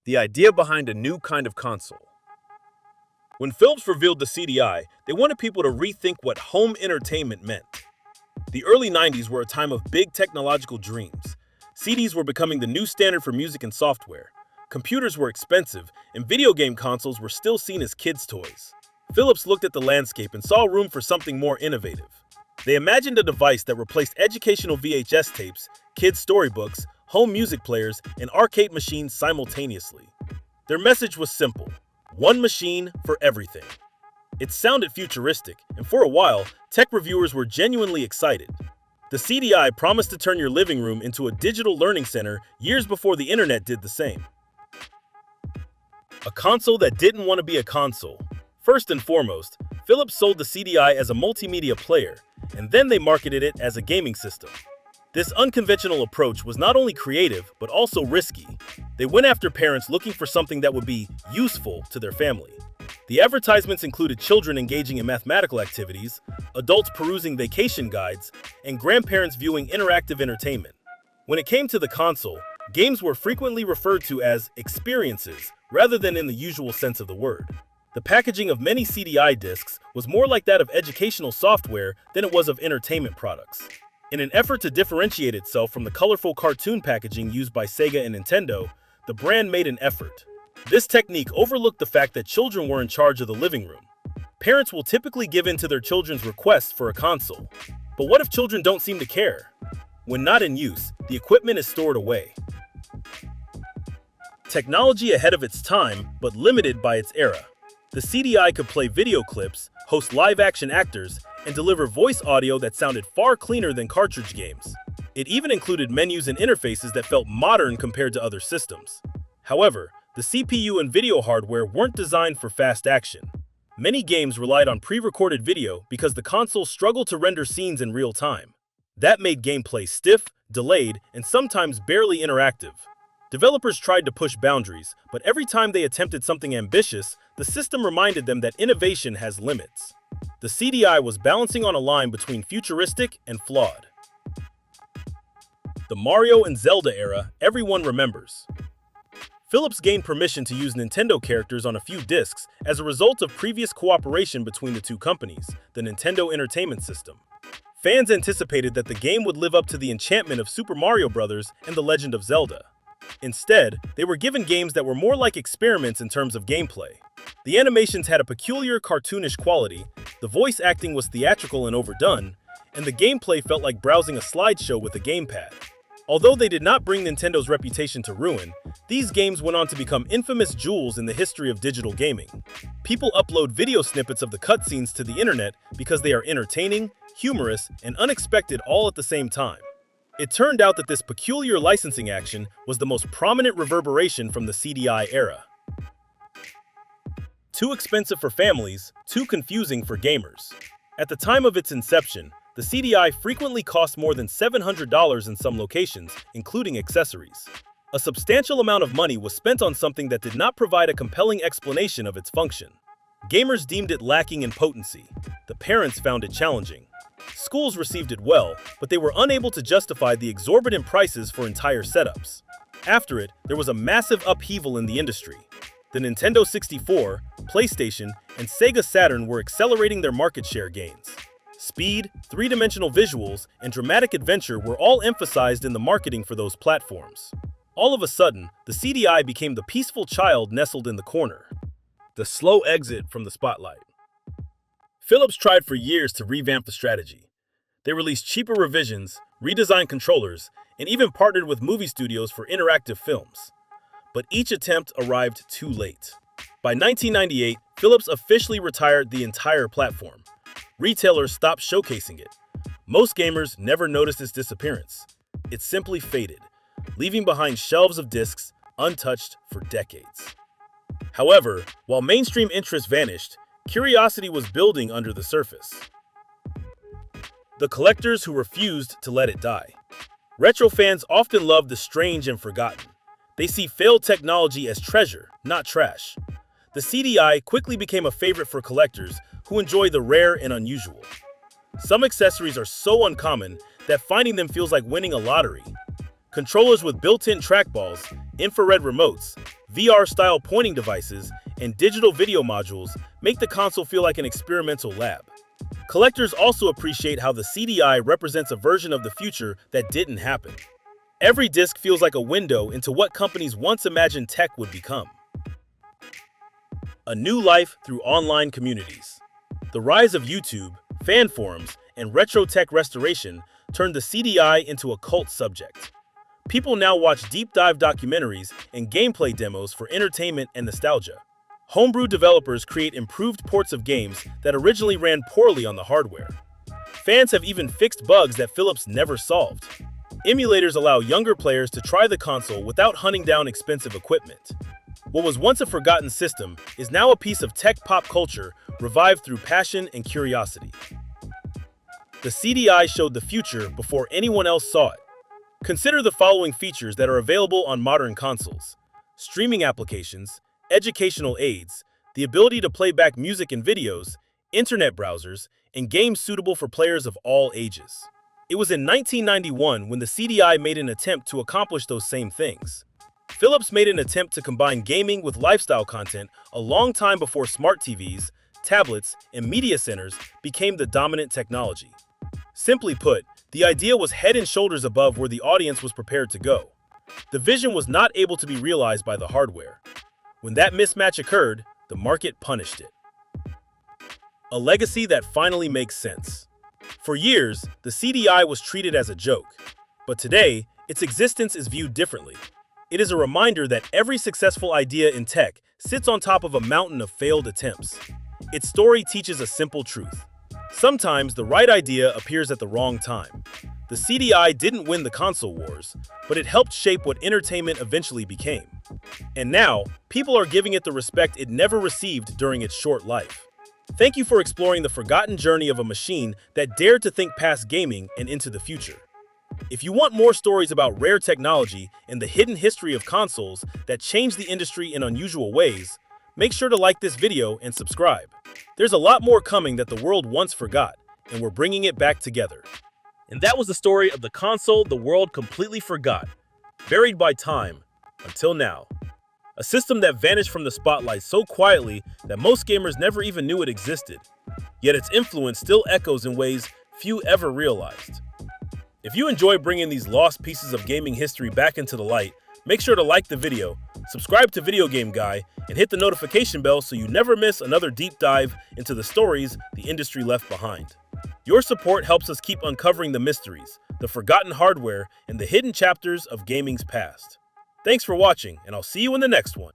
the idea behind a new kind of console. When Philips revealed the CDI, they wanted people to rethink what home entertainment meant. The early 90s were a time of big technological dreams. CDs were becoming the new standard for music and software. Computers were expensive, and video game consoles were still seen as kids' toys. Philips looked at the landscape and saw room for something more innovative. They imagined a device that replaced educational VHS tapes, kids' storybooks, home music players, and arcade machines simultaneously. Their message was simple: one machine for everything. It sounded futuristic, and for a while, tech reviewers were genuinely excited. The CDI promised to turn your living room into a digital learning center years before the internet did the same. A console that didn't want to be a console. First and foremost, Philips sold the CDI as a multimedia player, and then they marketed it as a gaming system. This unconventional approach was not only creative, but also risky. They went after parents looking for something that would be useful to their family. The advertisements included children engaging in mathematical activities, adults perusing vacation guides, and grandparents viewing interactive entertainment. When it came to the console, games were frequently referred to as experiences rather than in the usual sense of the word. The packaging of many CDI discs was more like that of educational software than it was of entertainment products. In an effort to differentiate itself from the colorful cartoon packaging used by Sega and Nintendo, the brand made an effort. This technique overlooked the fact that children were in charge of the living room. Parents will typically give in to their children's requests for a console. But what if children don't seem to care? When not in use, the equipment is stored away. Technology ahead of its time, but limited by its era. The CDI could play video clips, host live-action actors, and deliver voice audio that sounded far cleaner than cartridge games. It even included menus and interfaces that felt modern compared to other systems. However, the CPU and video hardware weren't designed for fast action. Many games relied on pre-recorded video because the console struggled to render scenes in real time. That made gameplay stiff, delayed, and sometimes barely interactive. Developers tried to push boundaries, but every time they attempted something ambitious, the system reminded them that innovation has limits. The CDI was balancing on a line between futuristic and flawed. The Mario and Zelda era everyone remembers. Philips gained permission to use Nintendo characters on a few discs as a result of previous cooperation between the two companies, the Nintendo Entertainment System. Fans anticipated that the game would live up to the enchantment of Super Mario Bros. And The Legend of Zelda. Instead, they were given games that were more like experiments in terms of gameplay. The animations had a peculiar cartoonish quality, the voice acting was theatrical and overdone, and the gameplay felt like browsing a slideshow with a gamepad. Although they did not bring Nintendo's reputation to ruin, these games went on to become infamous jewels in the history of digital gaming. People upload video snippets of the cutscenes to the internet because they are entertaining, humorous, and unexpected all at the same time. It turned out that this peculiar licensing action was the most prominent reverberation from the CDI era. Too expensive for families, too confusing for gamers. At the time of its inception, the CDI frequently cost more than $700 in some locations, including accessories. A substantial amount of money was spent on something that did not provide a compelling explanation of its function. Gamers deemed it lacking in potency. The parents found it challenging. Schools received it well, but they were unable to justify the exorbitant prices for entire setups. After it, there was a massive upheaval in the industry. The Nintendo 64, PlayStation, and Sega Saturn were accelerating their market share gains. Speed, three-dimensional visuals, and dramatic adventure were all emphasized in the marketing for those platforms. All of a sudden, the CDI became the peaceful child nestled in the corner. The slow exit from the spotlight. Philips tried for years to revamp the strategy. They released cheaper revisions, redesigned controllers, and even partnered with movie studios for interactive films. But each attempt arrived too late. By 1998, Philips officially retired the entire platform. Retailers stopped showcasing it. Most gamers never noticed its disappearance. It simply faded, leaving behind shelves of discs untouched for decades. However, while mainstream interest vanished, curiosity was building under the surface. The collectors who refused to let it die. Retro fans often love the strange and forgotten. They see failed technology as treasure, not trash. The CDI quickly became a favorite for collectors who enjoy the rare and unusual. Some accessories are so uncommon that finding them feels like winning a lottery. Controllers with built-in trackballs, Infrared remotes, VR-style pointing devices, and digital video modules make the console feel like an experimental lab. Collectors also appreciate how the CDI represents a version of the future that didn't happen. Every disc feels like a window into what companies once imagined tech would become. A new life through online communities. The rise of YouTube, fan forums, and retro tech restoration turned the CDI into a cult subject. People now watch deep-dive documentaries and gameplay demos for entertainment and nostalgia. Homebrew developers create improved ports of games that originally ran poorly on the hardware. Fans have even fixed bugs that Philips never solved. Emulators allow younger players to try the console without hunting down expensive equipment. What was once a forgotten system is now a piece of tech pop culture revived through passion and curiosity. The CDI showed the future before anyone else saw it. Consider the following features that are available on modern consoles: streaming applications, educational aids, the ability to play back music and videos, internet browsers, and games suitable for players of all ages. It was in 1991 when the CDI made an attempt to accomplish those same things. Philips made an attempt to combine gaming with lifestyle content a long time before smart TVs, tablets, and media centers became the dominant technology. Simply put, the idea was head and shoulders above where the audience was prepared to go. The vision was not able to be realized by the hardware. When that mismatch occurred, the market punished it. A legacy that finally makes sense. For years, the CDI was treated as a joke, but today, its existence is viewed differently. It is a reminder that every successful idea in tech sits on top of a mountain of failed attempts. Its story teaches a simple truth. Sometimes the right idea appears at the wrong time. The CDI didn't win the console wars, but it helped shape what entertainment eventually became. And now, people are giving it the respect it never received during its short life. Thank you for exploring the forgotten journey of a machine that dared to think past gaming and into the future. If you want more stories about rare technology and the hidden history of consoles that changed the industry in unusual ways, make sure to like this video and subscribe. There's a lot more coming that the world once forgot, and we're bringing it back together. And that was the story of the console the world completely forgot, buried by time, until now. A system that vanished from the spotlight so quietly that most gamers never even knew it existed. Yet its influence still echoes in ways few ever realized. If you enjoy bringing these lost pieces of gaming history back into the light, make sure to like the video, subscribe to Video Game Guy, and hit the notification bell so you never miss another deep dive into the stories the industry left behind. Your support helps us keep uncovering the mysteries, the forgotten hardware, and the hidden chapters of gaming's past. Thanks for watching, and I'll see you in the next one.